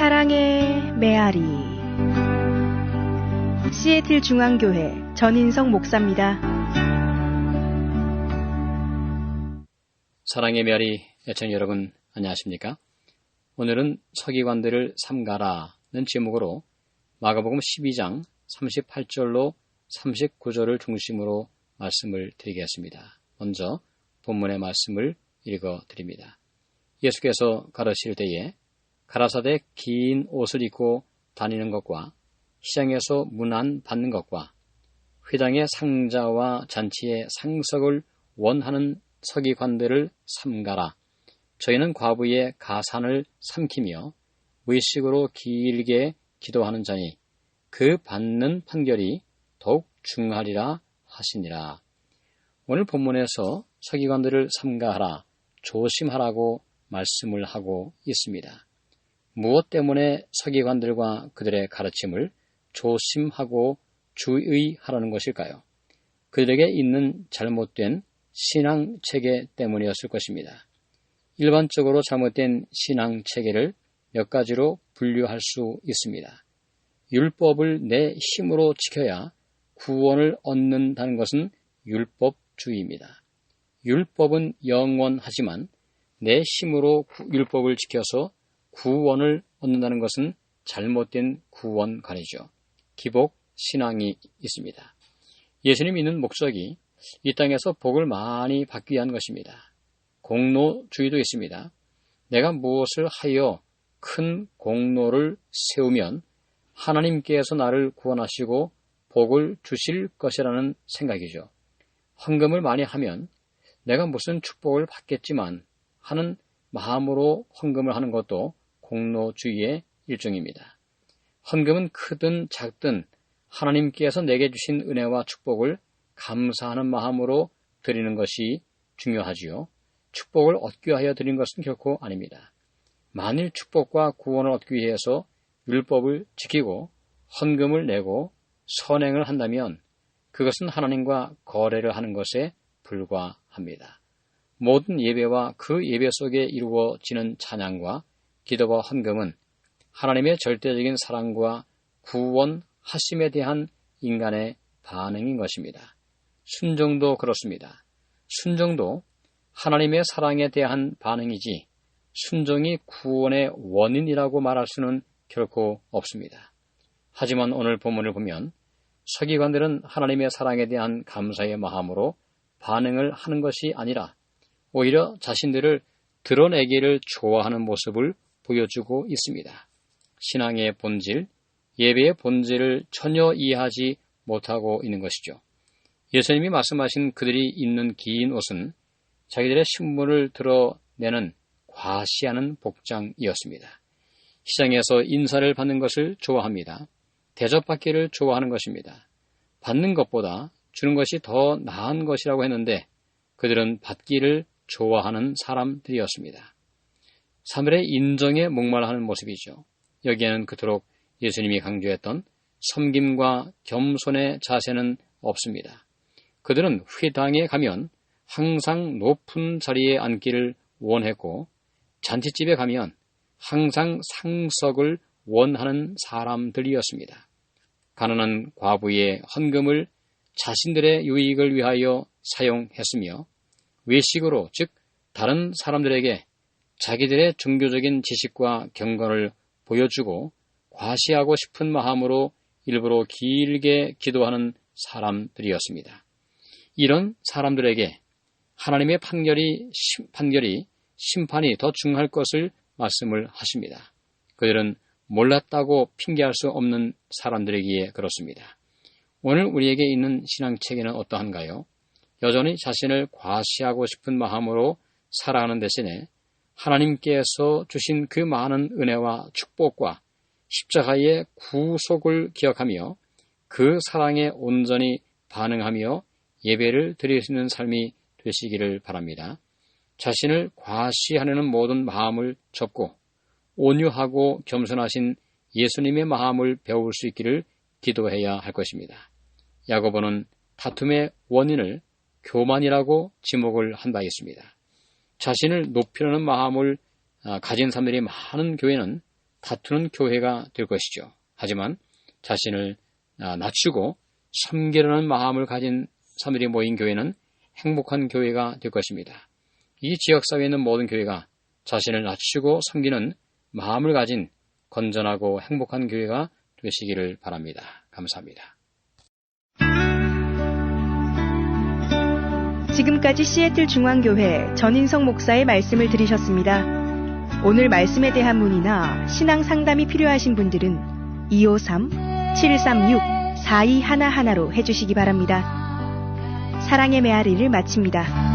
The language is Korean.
사랑의 메아리. 시애틀 중앙교회 전인성 목사입니다. 사랑의 메아리 애청자 여러분 안녕하십니까? 오늘은 서기관들을 삼가라는 제목으로 마가복음 12장 38절로 39절을 중심으로 말씀을 드리겠습니다. 먼저 본문의 말씀을 읽어드립니다. 예수께서 가르칠 때에 가라사대 긴 옷을 입고 다니는 것과 시장에서 문안 받는 것과 회당의 상자와 잔치의 상석을 원하는 서기관들을 삼가라. 저희는 과부의 가산을 삼키며 의식으로 길게 기도하는 자니 그 받는 판결이 더욱 중하리라 하시니라. 오늘 본문에서 서기관들을 삼가하라, 조심하라고 말씀을 하고 있습니다. 무엇 때문에 서기관들과 그들의 가르침을 조심하고 주의하라는 것일까요? 그들에게 있는 잘못된 신앙체계 때문이었을 것입니다. 일반적으로 잘못된 신앙체계를 몇 가지로 분류할 수 있습니다. 율법을 내 힘으로 지켜야 구원을 얻는다는 것은 율법주의입니다. 율법은 영원하지만 내 힘으로 율법을 지켜서 구원을 얻는다는 것은 잘못된 구원관이죠. 기복 신앙이 있습니다. 예수님 믿는 목적이 이 땅에서 복을 많이 받기 위한 것입니다. 공로주의도 있습니다. 내가 무엇을 하여 큰 공로를 세우면 하나님께서 나를 구원하시고 복을 주실 것이라는 생각이죠. 헌금을 많이 하면 내가 무슨 축복을 받겠지만 하는 마음으로 헌금을 하는 것도 공로주의의 일종입니다. 헌금은 크든 작든 하나님께서 내게 주신 은혜와 축복을 감사하는 마음으로 드리는 것이 중요하지요. 축복을 얻기 위하여 드리는 것은 결코 아닙니다. 만일 축복과 구원을 얻기 위해서 율법을 지키고 헌금을 내고 선행을 한다면 그것은 하나님과 거래를 하는 것에 불과합니다. 모든 예배와 그 예배 속에 이루어지는 찬양과 기도와 헌금은 하나님의 절대적인 사랑과 구원하심에 대한 인간의 반응인 것입니다. 순종도 그렇습니다. 순종도 하나님의 사랑에 대한 반응이지 순종이 구원의 원인이라고 말할 수는 결코 없습니다. 하지만 오늘 본문을 보면 서기관들은 하나님의 사랑에 대한 감사의 마음으로 반응을 하는 것이 아니라 오히려 자신들을 드러내기를 좋아하는 모습을 보여주고 있습니다. 신앙의 본질, 예배의 본질을 전혀 이해하지 못하고 있는 것이죠. 예수님이 말씀하신 그들이 입는 긴 옷은 자기들의 신분을 드러내는 과시하는 복장이었습니다. 시장에서 인사를 받는 것을 좋아합니다. 대접받기를 좋아하는 것입니다. 받는 것보다 주는 것이 더 나은 것이라고 했는데 그들은 받기를 좋아하는 사람들이었습니다. 사람들의 인정에 목말라하는 모습이죠. 여기에는 그토록 예수님이 강조했던 섬김과 겸손의 자세는 없습니다. 그들은 회당에 가면 항상 높은 자리에 앉기를 원했고 잔치집에 가면 항상 상석을 원하는 사람들이었습니다. 가난한 과부의 헌금을 자신들의 유익을 위하여 사용했으며 외식으로, 즉 다른 사람들에게 자기들의 종교적인 지식과 경건을 보여주고 과시하고 싶은 마음으로 일부러 길게 기도하는 사람들이었습니다. 이런 사람들에게 하나님의 심판이 더 중할 것을 말씀을 하십니다. 그들은 몰랐다고 핑계할 수 없는 사람들이기에 그렇습니다. 오늘 우리에게 있는 신앙체계는 어떠한가요? 여전히 자신을 과시하고 싶은 마음으로 살아가는 대신에 하나님께서 주신 그 많은 은혜와 축복과 십자가의 구속을 기억하며 그 사랑에 온전히 반응하며 예배를 드릴 수 있는 삶이 되시기를 바랍니다. 자신을 과시하려는 모든 마음을 접고 온유하고 겸손하신 예수님의 마음을 배울 수 있기를 기도해야 할 것입니다. 야고보는 다툼의 원인을 교만이라고 지목을 한 바 있습니다. 자신을 높이려는 마음을 가진 사람들이 많은 교회는 다투는 교회가 될 것이죠. 하지만 자신을 낮추고 섬기려는 마음을 가진 사람들이 모인 교회는 행복한 교회가 될 것입니다. 이 지역사회에 있는 모든 교회가 자신을 낮추고 섬기는 마음을 가진 건전하고 행복한 교회가 되시기를 바랍니다. 감사합니다. 지금까지 시애틀 중앙교회 전인성 목사의 말씀을 들으셨습니다. 오늘 말씀에 대한 문의나 신앙 상담이 필요하신 분들은 253-736-4211로 해주시기 바랍니다. 사랑의 메아리를 마칩니다.